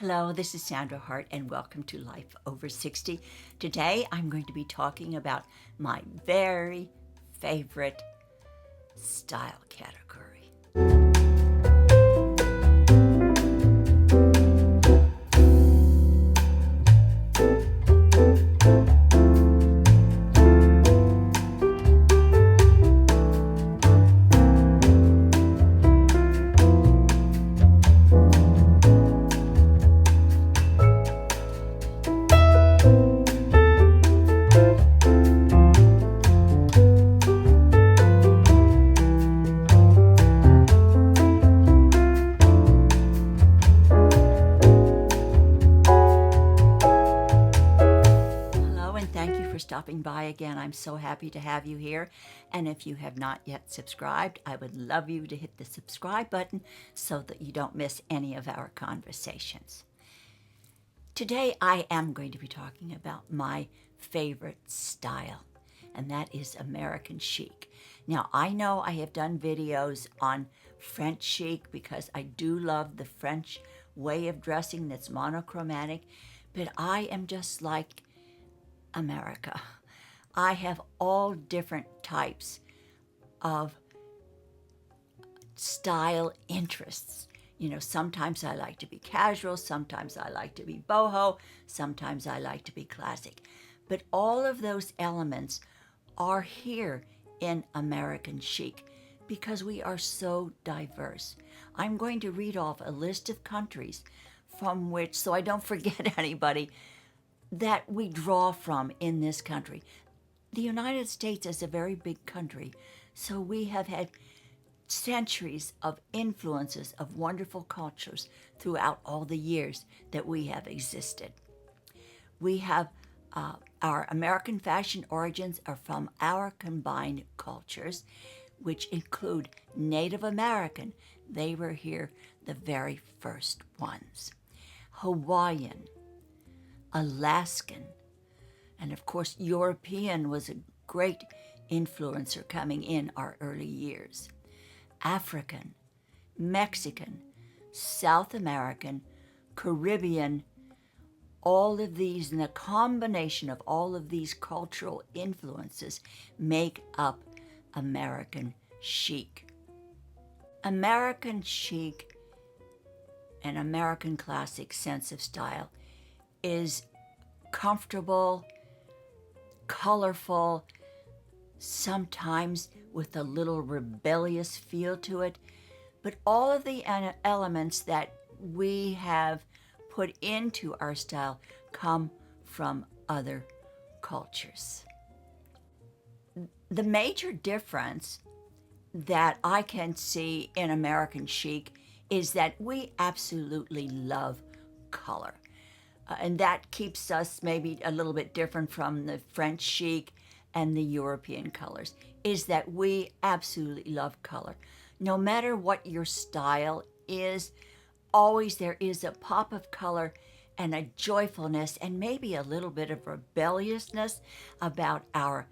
Hello, this is Sandra Hart and welcome to Life Over 60. Today I'm going to be talking about my very favorite style category. Stopping by again. I'm so happy to have you here. And if you have not yet subscribed, I would love you to hit the subscribe button so that you don't miss any of our conversations. Today I am going to be talking about my favorite style, and that is American chic. Now, I know I have done videos on French chic because I do love the French way of dressing that's monochromatic, but I am just like America. I have all different types of style interests. You know, sometimes I like to be casual, sometimes I like to be boho, sometimes I like to be classic. But all of those elements are here in American chic because we are so diverse. I'm going to read off a list of countries from which, so I don't forget anybody, that we draw from in this country. The United States is a very big country, so we have had centuries of influences of wonderful cultures throughout all the years that we have existed. We have our American fashion origins are from our combined cultures, which include Native American. They were here the very first ones. Hawaiian, Alaskan, and of course European was a great influencer coming in our early years. African, Mexican, South American, Caribbean, all of these, and the combination of all of these cultural influences make up American chic. American chic and American classic sense of style is comfortable, colorful, sometimes with a little rebellious feel to it, but all of the elements that we have put into our style come from other cultures. The major difference that I can see in American chic is that we absolutely love color. And that keeps us maybe a little bit different from the French chic and the European colors, is that we absolutely love color. No matter what your style is, always there is a pop of color and a joyfulness and maybe a little bit of rebelliousness about our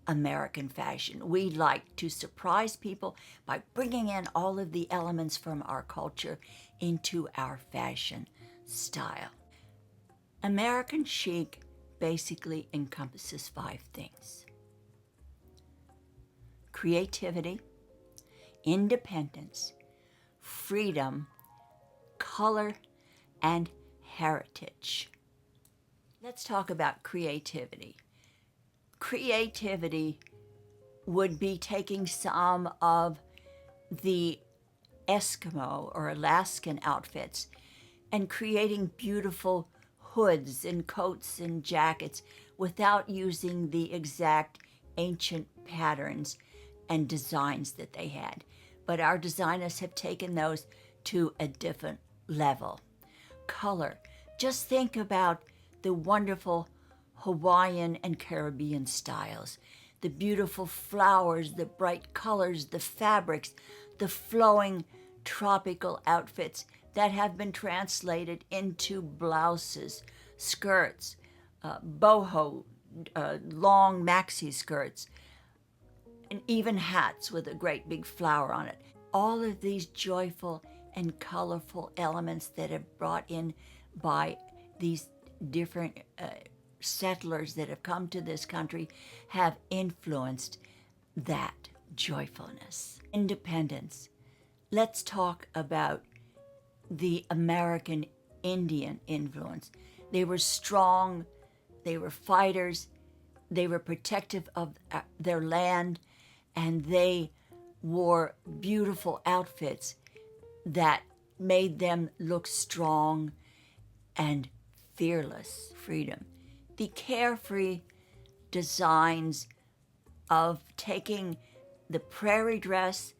American fashion. We like to surprise people by bringing in all of the elements from our culture into our fashion style. American chic basically encompasses 5 things: creativity, independence, freedom, color, and heritage. Let's talk about creativity. Creativity would be taking some of the Eskimo or Alaskan outfits and creating beautiful hoods and coats and jackets without using the exact ancient patterns and designs that they had. But our designers have taken those to a different level. Color. Just think about the wonderful Hawaiian and Caribbean styles. The beautiful flowers, the bright colors, the fabrics, the flowing tropical outfits that have been translated into blouses, skirts, boho, long maxi skirts, and even hats with a great big flower on it. All of these joyful and colorful elements that have brought in by these different settlers that have come to this country have influenced that joyfulness. Independence. Let's talk about the American Indian influence. They were strong, they were fighters, they were protective of their land, and they wore beautiful outfits that made them look strong and fearless. Freedom. The carefree designs of taking the prairie dress,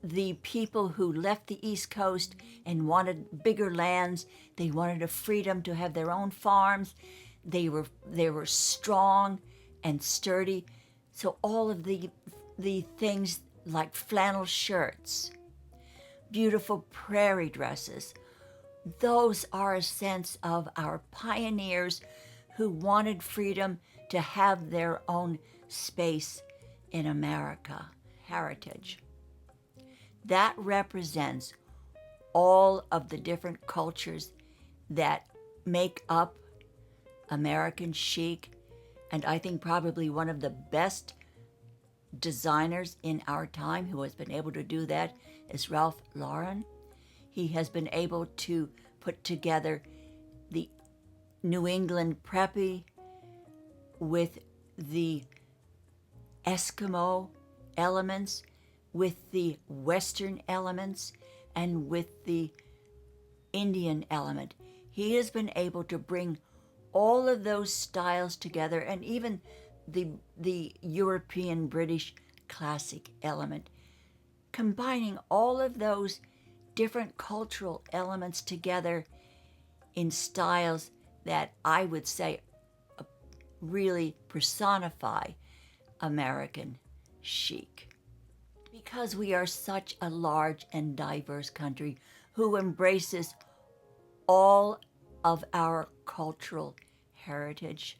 the people who left the East Coast and wanted bigger lands, they wanted a freedom to have their own farms. They were strong and sturdy. So all of the things like flannel shirts, beautiful prairie dresses, those are a sense of our pioneers who wanted freedom to have their own space in America. Heritage. That represents all of the different cultures that make up American chic, and I think probably one of the best designers in our time who has been able to do that is Ralph Lauren. He has been able to put together the New England preppy with the Eskimo elements, with the Western elements, and with the Indian element. He has been able to bring all of those styles together, and even the European British classic element, combining all of those different cultural elements together in styles that I would say really personify American chic. Because we are such a large and diverse country who embraces all of our cultural heritage,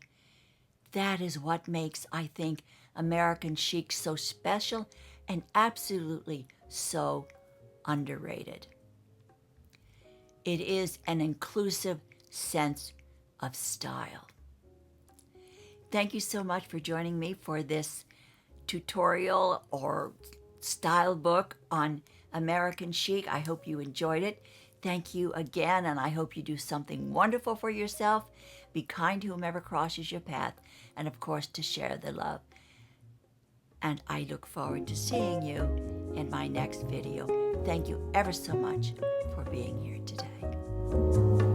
that is what makes, I think, American chic so special and absolutely so underrated. It is an inclusive sense of style. Thank you so much for joining me for this tutorial or style book on American chic. I hope you enjoyed it. Thank you again, and I hope you do something wonderful for yourself. Be kind to whomever crosses your path, and of course, to share the love. And I look forward to seeing you in my next video. Thank you ever so much for being here today.